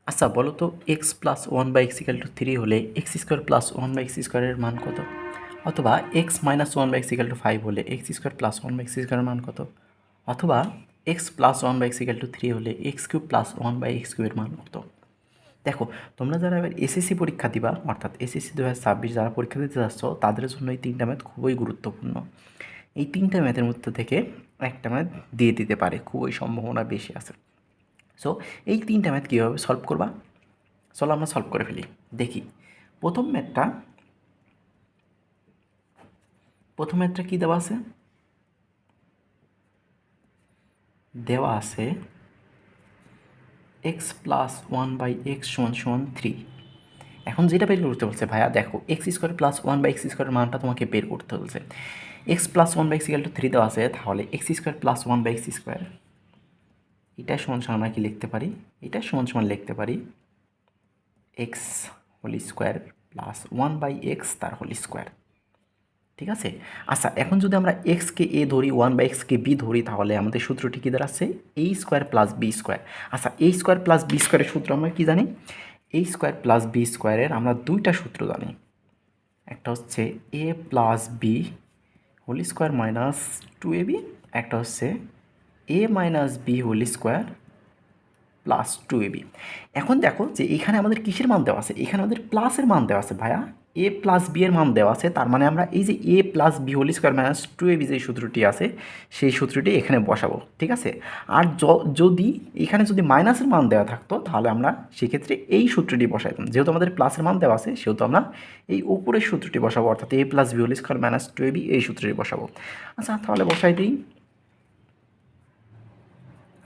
আচ্ছা বলো তো X plus one by x equal to three হলে X square plus one by x স্কোয়ারের মান কত? অথবা X minus one by x equal to five হলে X square plus one by x স্কোয়ারের মান কত? অথবা X plus one by x equal to three হলে X cube plus one by X কিউবের মান কত? দেখো, তোমরা যারা এবার এসএসসি পরীক্ষা দিবা, অর্থাৎ এসএসসি 2026 যারা পরীক্ষা দিতে যাচ্ছ, তাদের জন্য এই তিনটা ম্যাথ খুবই গুরুত্বপূর্ণ। এই তিনটা ম্যাথের মধ্যে থেকে একটা ম্যাথ দিয়ে দিতে পারে, খুবই সম্ভাবনা বেশি আছে। সো এই তিনটা ম্যাথ কীভাবে সলভ করবা, চলো আমরা সলভ করে ফেলি। দেখি প্রথম ম্যাথটা কী দেওয়া আছে? দেওয়া আছে x plus one by x সমান সমান থ্রি। এখন যেটা বের করতে বলছে ভাইয়া, দেখো x square plus one by x স্কোয়ারের মানটা তোমাকে বের করতে বলছে। X plus one by x equal to three দেওয়া আছে, তাহলে x square plus one by x square এটা সমান সমান আমরা কি লিখতে পারি? এটা সমান সমান লিখতে পারি x whole square plus one by x তার হোল স্কোয়ার। ঠিক আছে। আচ্ছা, এখন যদি আমরা এক্সকে এ ধরি, ওয়ান বাই এক্সকে বি ধরি, তাহলে আমাদের সূত্রটি কী দাঁড়াচ্ছে? এ স্কোয়ার প্লাস বি স্কোয়ার। আচ্ছা, এ স্কোয়ার প্লাস বি স্কোয়ারের সূত্র আমরা কী জানি? এ স্কোয়ার প্লাস বি স্কোয়ারের আমরা দুইটা সূত্র জানি। একটা হচ্ছে A plus B whole square minus two A B, একটা হচ্ছে A minus B whole square plus two A B. এখন দেখো যে এখানে আমাদের কিসের মান দেওয়া আছে? এখানে আমাদের প্লাসের মান দেওয়া আছে ভাইয়া, এ প্লাস বি এর মান দেওয়া আছে। তার মানে আমরা এই যে A plus B whole square minus two A B যে সূত্রটি আছে, সেই সূত্রটি এখানে বসাবো। ঠিক আছে। আর যদি এখানে যদি মাইনাসের মান দেওয়া থাকতো, তাহলে আমরা সেক্ষেত্রে এই সূত্রটি বসাইতাম। যেহেতু আমাদের প্লাসের মান দেওয়া আছে, সেহেতু আমরা এই উপরের সূত্রটি বসাবো, অর্থাৎ এ plus B whole square minus two A B, এই সূত্রটি বসাবো। আচ্ছা, তাহলে বসাই দিই।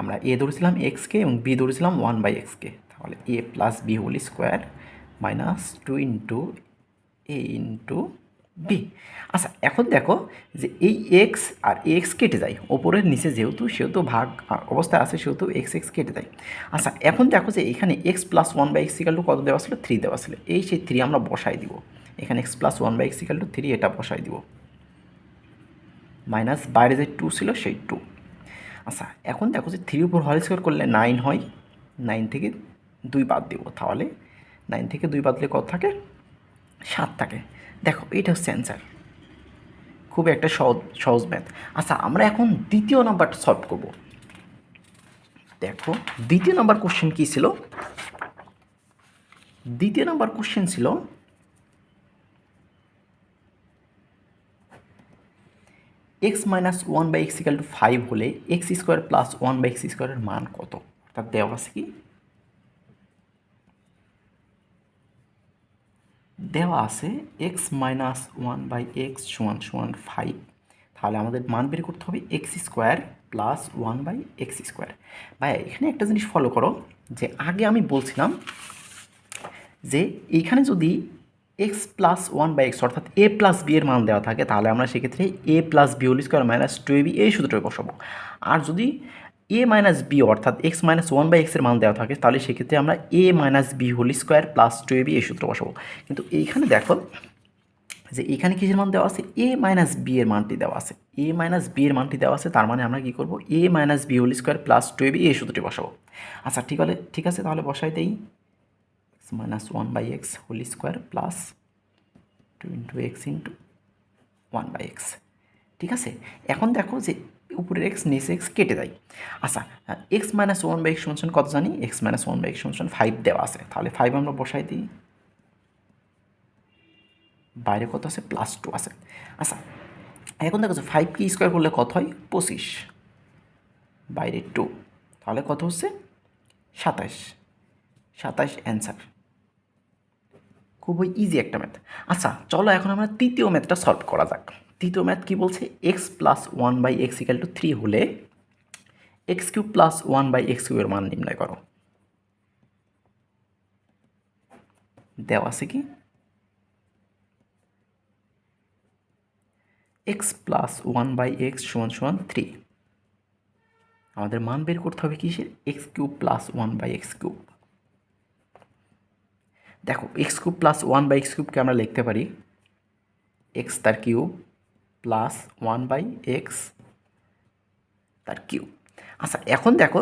আমরা এ ধরেছিলাম এক্সকে এবং বি ধরেছিলাম ওয়ান বাই এক্সকে, তাহলে A plus B whole square minus two into A into B. আচ্ছা, এখন দেখো যে এই এক্স আর এক্স কেটে যায়, ওপরের নিচে সেহেতু ভাগ অবস্থায় আছে, সেহেতু এক্স এক্স কেটে যায়। আচ্ছা, এখন দেখো যে এখানে x plus one by x equal to কত দেওয়া ছিল? থ্রি দেওয়া ছিল। এই সেই থ্রি আমরা বসাই দিব এখানে, x plus one by x equal to three, এটা বসাই দিব। মাইনাস বাইরে যে টু ছিল সেই টু। আচ্ছা, এখন দেখো যে থ্রির উপর হোল স্কোয়ার করলে নাইন হয়, নাইন থেকে দুই বাদ দেবো, তাহলে নাইন থেকে দুই বাদলে কত থাকে? সাত থাকে। দেখো এইটা হচ্ছে অ্যান্সার। খুব একটা সহজ সহজ ম্যাথ। আচ্ছা, আমরা এখন দ্বিতীয় নাম্বারটা সলভ করব। দেখো দ্বিতীয় নাম্বার কোশ্চেন কী ছিল? দ্বিতীয় নাম্বার কোশ্চেন ছিল X minus one by x equal to five হলে X square plus one by x স্কোয়ারের মান কত? অর্থাৎ দেওয়া আছে কি? দেওয়া আছে X minus one by x সমান সমান ফাইভ। তাহলে আমাদের মান বের করতে হবে X square plus one by x square. ভাই এখানে একটা জিনিস ফলো করো, যে আগে আমি বলছিলাম যে এইখানে যদি x plus one by x অর্থাৎ এ প্লাস বি এর মান দেওয়া থাকে, তাহলে আমরা সেক্ষেত্রে A plus B whole square minus two A B এই সূত্রটা বসাবো। আর যদি এ মাইনাস বি অর্থাৎ এক্স মাইনাস ওয়ান বাই এক্সের মান দেওয়া থাকে, তাহলে সেক্ষেত্রে আমরা A minus B whole square plus two A B এই সূত্র বসাবো। কিন্তু এইখানে দেখো যে এখানে কিসের মান দেওয়া আছে? এ মাইনাস বি এর মানটি দেওয়া আছে। এ মাইনাস বি এর মানটি দেওয়া আছে, তার মানে আমরা কী করবো? A minus B whole square plus two A B এই সূত্রটি বসাবো। আচ্ছা, ঠিক আছে, তাহলে বসাই দেই X minus one by X whole square plus two into X into one by X. ঠিক আছে। এখন দেখো যে উপরের এক্স নিচে এক্স কেটে যায়। আচ্ছা, x minus one by x সমান কত জানি? X minus one by x সমান ফাইভ দেওয়া আছে, তাহলে ফাইভ আমরা বসাই দিই। বাইরে কত আছে? প্লাস টু আছে। আচ্ছা, এখন দেখো যে ফাইভ কি স্কোয়ার করলে কত হয়? 25, বাইরে টু, তাহলে কত হচ্ছে? 27। 27 অ্যান্সার। খুবই ইজি একটা ম্যাথ। আচ্ছা, চলো এখন আমরা তৃতীয় ম্যাথটা সলভ করা যাক। তৃতীয় ম্যাথ কী বলছে? X plus one by x equal to three হলে X cube plus one by X কিউবের মান নির্ণয় করো। দেওয়া আছে কি? X plus one by x সমান সমান থ্রি। আমাদের মান বের করতে হবে কিসের? X cube plus one by X cube. দেখো X cube plus one by X কিউবকে আমরা লিখতে পারি এক্স তার cube plus one by x তার কিউব। আচ্ছা, এখন দেখো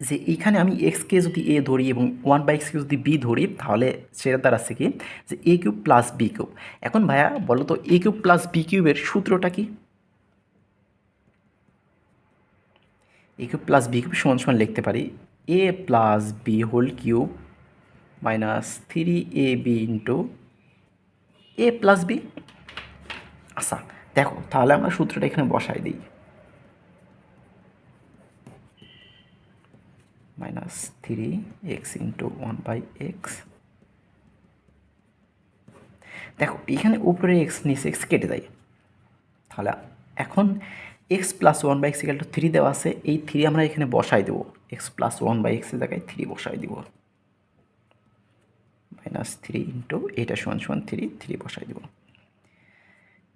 যে এইখানে আমি এক্সকে যদি এ ধরি এবং 1/x-কে যদি বি ধরি তাহলে সেটা দাঁড়াচ্ছে কি যে এ কিউব প্লাস বি কিউব। এখন ভাইয়া বলো তো এ কিউব প্লাস বি কিউবের সূত্রটা কি? A cube plus B cube সমান সমান লিখতে পারি A plus B whole cube minus 3ab into A plus B. আচ্ছা দেখো তাহলে আমরা সূত্রটা এখানে বসাই দিই, মাইনাস 3x ইন্টু 1/x। দেখো এখানে উপরে এক্স নিচে এক্স কেটে যায়, তাহলে এখন x plus 1/x equal to 3 দেওয়া আছে, এই 3 আমরা এখানে বসাই দেবো, এক্স প্লাস 1/x-এর জায়গায় 3 বসাই দিব, মাইনাস 3 ইন্টু এটা সমান সমান 3 বসাই দেবো।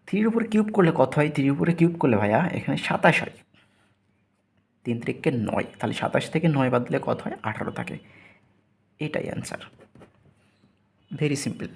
3-র উপরে কিউব করলে কত হয়? 3-র উপরে কিউব করলে ভাইয়া এখানে 27 হয়, 3 3-কে 9, তাহলে 27 থেকে 9 বাদ দিলে কত হয়? 18 থাকে। এটাই অ্যান্সার, ভেরি সিম্পল।